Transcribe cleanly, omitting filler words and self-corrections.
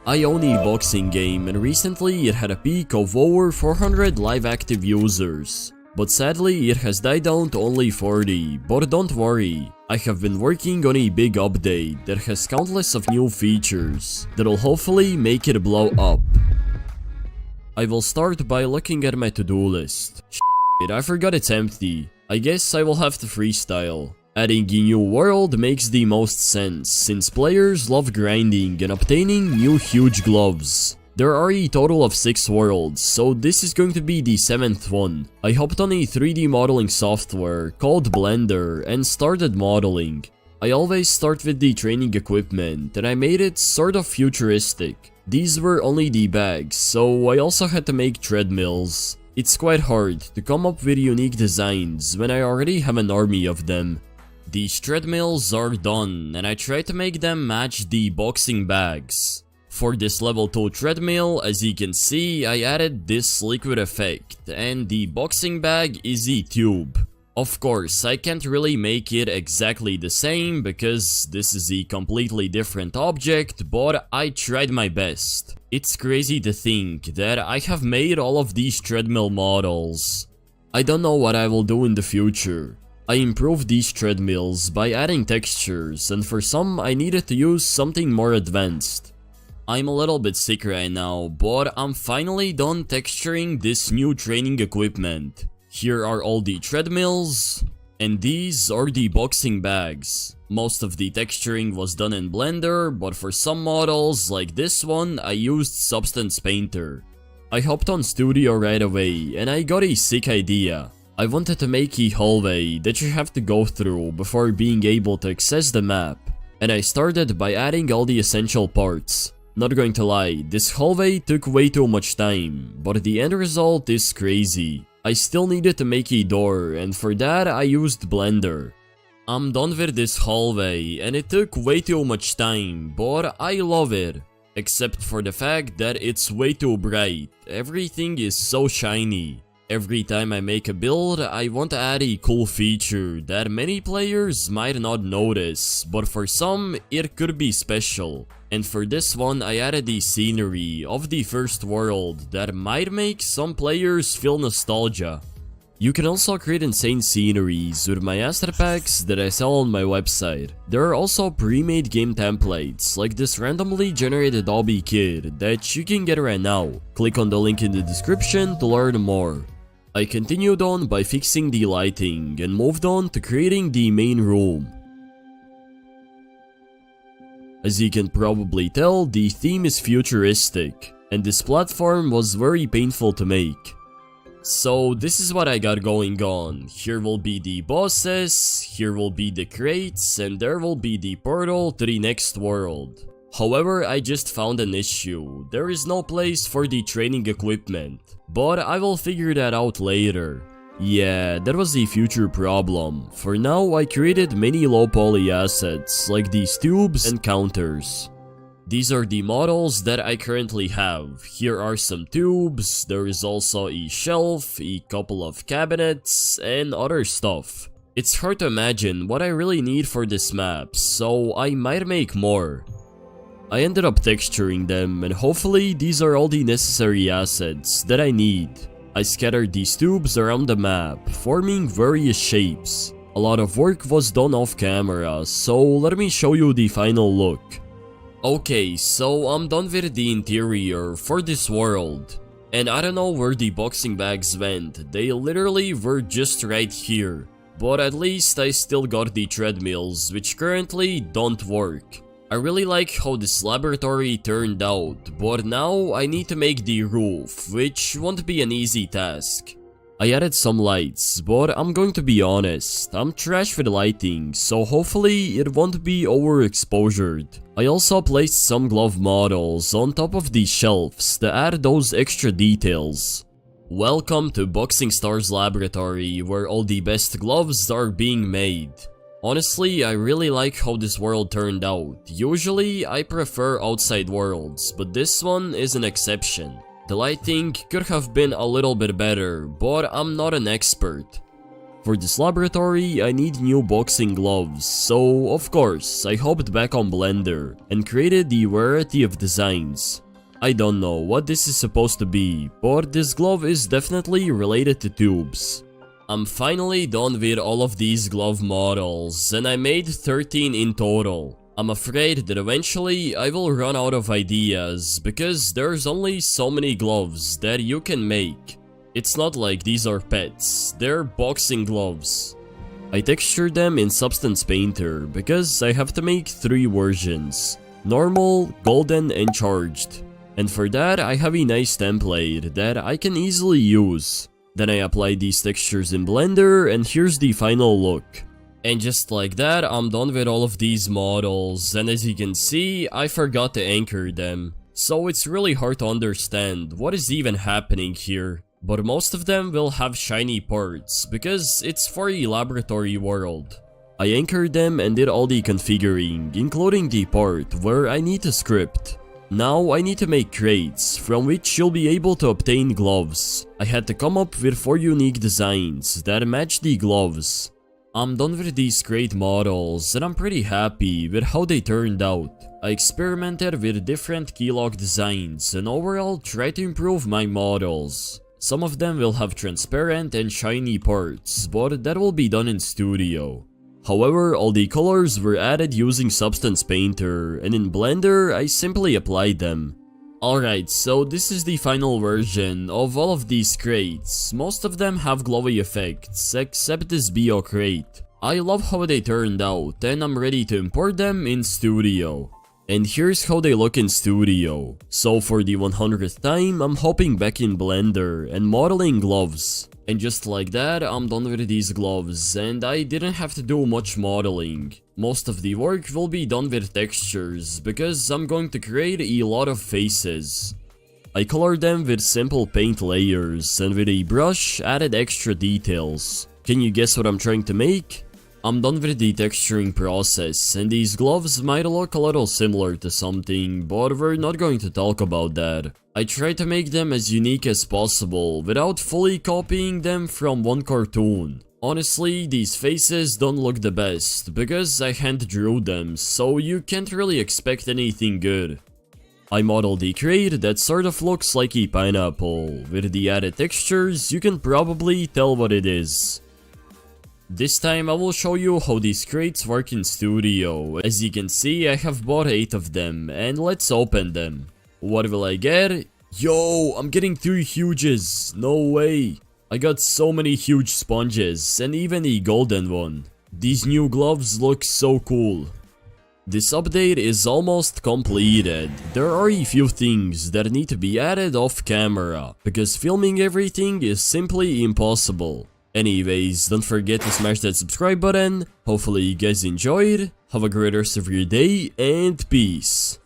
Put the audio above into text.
I own a boxing game and recently it had a peak of over 400 live active users. But sadly it has died down to only 40, but don't worry, I have been working on a big update that has countless of new features that'll hopefully make it blow up. I will start by looking at my to-do list. Shit, I forgot it's empty. I guess I will have to freestyle. Adding a new world makes the most sense, since players love grinding and obtaining new huge gloves. There are a total of 6 worlds, so this is going to be the 7th one. I hopped on a 3D modeling software called Blender and started modeling. I always start with the training equipment and I made it sort of futuristic. These were only the bags, so I also had to make treadmills. It's quite hard to come up with unique designs when I already have an army of them. These treadmills are done and I tried to make them match the boxing bags. For this level 2 treadmill, as you can see, I added this liquid effect, and the boxing bag is a tube. Of course, I can't really make it exactly the same because this is a completely different object, but I tried my best. It's crazy to think that I have made all of these treadmill models. I don't know what I will do in the future. I improved these treadmills by adding textures, and for some I needed to use something more advanced. I'm a little bit sick right now, but I'm finally done texturing this new training equipment. Here are all the treadmills, and these are the boxing bags. Most of the texturing was done in Blender, but for some models like this one, I used Substance Painter. I hopped on Studio right away, and I got a sick idea. I wanted to make a hallway that you have to go through before being able to access the map, and I started by adding all the essential parts. Not going to lie, this hallway took way too much time, but the end result is crazy. I still needed to make a door, and for that I used Blender. I'm done with this hallway, and it took way too much time, but I love it. Except for the fact that it's way too bright. Everything is so shiny. Every time I make a build, I want to add a cool feature that many players might not notice, but for some, it could be special. And for this one, I added the scenery of the first world that might make some players feel nostalgia. You can also create insane sceneries with my asset packs that I sell on my website. There are also pre-made game templates like this randomly generated obby kit that you can get right now. Click on the link in the description to learn more. I continued on by fixing the lighting and moved on to creating the main room. As you can probably tell, the theme is futuristic, and this platform was very painful to make. So this is what I got going on. Here will be the bosses, here will be the crates, and there will be the portal to the next world. However, I just found an issue. There is no place for the training equipment, but I will figure that out later. Yeah, that was a future problem. For now, I created many low poly assets like these tubes and counters. These are the models that I currently have. Here are some tubes, there is also a shelf, a couple of cabinets, and other stuff. It's hard to imagine what I really need for this map, so I might make more. I ended up texturing them, and hopefully these are all the necessary assets that I need. I scattered these tubes around the map, forming various shapes. A lot of work was done off camera, so let me show you the final look. Okay, so I'm done with the interior for this world. And I don't know where the boxing bags went, they literally were just right here. But at least I still got the treadmills, which currently don't work. I really like how this laboratory turned out, but now I need to make the roof, which won't be an easy task. I added some lights, but I'm going to be honest, I'm trash with lighting, so hopefully it won't be overexposured. I also placed some glove models on top of these shelves to add those extra details. Welcome to Boxing Stars Laboratory, where all the best gloves are being made. Honestly, I really like how this world turned out. Usually, I prefer outside worlds, but this one is an exception. The lighting could have been a little bit better, but I'm not an expert. For this laboratory, I need new boxing gloves, so of course, I hopped back on Blender and created the variety of designs. I don't know what this is supposed to be, but this glove is definitely related to tubes. I'm finally done with all of these glove models, and I made 13 in total. I'm afraid that eventually I will run out of ideas, because there's only so many gloves that you can make. It's not like these are pets, they're boxing gloves. I textured them in Substance Painter because I have to make 3 versions: normal, golden, and charged. And for that I have a nice template that I can easily use. Then I apply these textures in Blender and here's the final look. And just like that, I'm done with all of these models, and as you can see, I forgot to anchor them. So it's really hard to understand what is even happening here. But most of them will have shiny parts, because it's for a laboratory world. I anchored them and did all the configuring, including the part where I need to script. Now I need to make crates, from which you'll be able to obtain gloves. I had to come up with 4 unique designs that match the gloves. I'm done with these crate models, and I'm pretty happy with how they turned out. I experimented with different keylock designs, and overall tried to improve my models. Some of them will have transparent and shiny parts, but that will be done in Studio. However, all the colors were added using Substance Painter, and in Blender, I simply applied them. Alright, so this is the final version of all of these crates. Most of them have glowy effects, except this Bio crate. I love how they turned out, and I'm ready to import them in Studio. And here's how they look in Studio. So for the 100th time, I'm hopping back in Blender and modeling gloves. And just like that, I'm done with these gloves, and I didn't have to do much modeling. Most of the work will be done with textures, because I'm going to create a lot of faces. I colored them with simple paint layers, and with a brush added extra details. Can you guess what I'm trying to make? I'm done with the texturing process, and these gloves might look a little similar to something, but we're not going to talk about that. I tried to make them as unique as possible, without fully copying them from one cartoon. Honestly, these faces don't look the best, because I hand drew them, so you can't really expect anything good. I modeled a crate that sort of looks like a pineapple. With the added textures, you can probably tell what it is. This time I will show you how these crates work in Studio. As you can see, I have bought 8 of them, and let's open them. What will I get? Yo, I'm getting 3 huges, no way. I got so many huge sponges, and even a golden one. These new gloves look so cool. This update is almost completed. There are a few things that need to be added off camera, because filming everything is simply impossible. Anyways, don't forget to smash that subscribe button. Hopefully you guys enjoyed. Have a great rest of your day, and peace.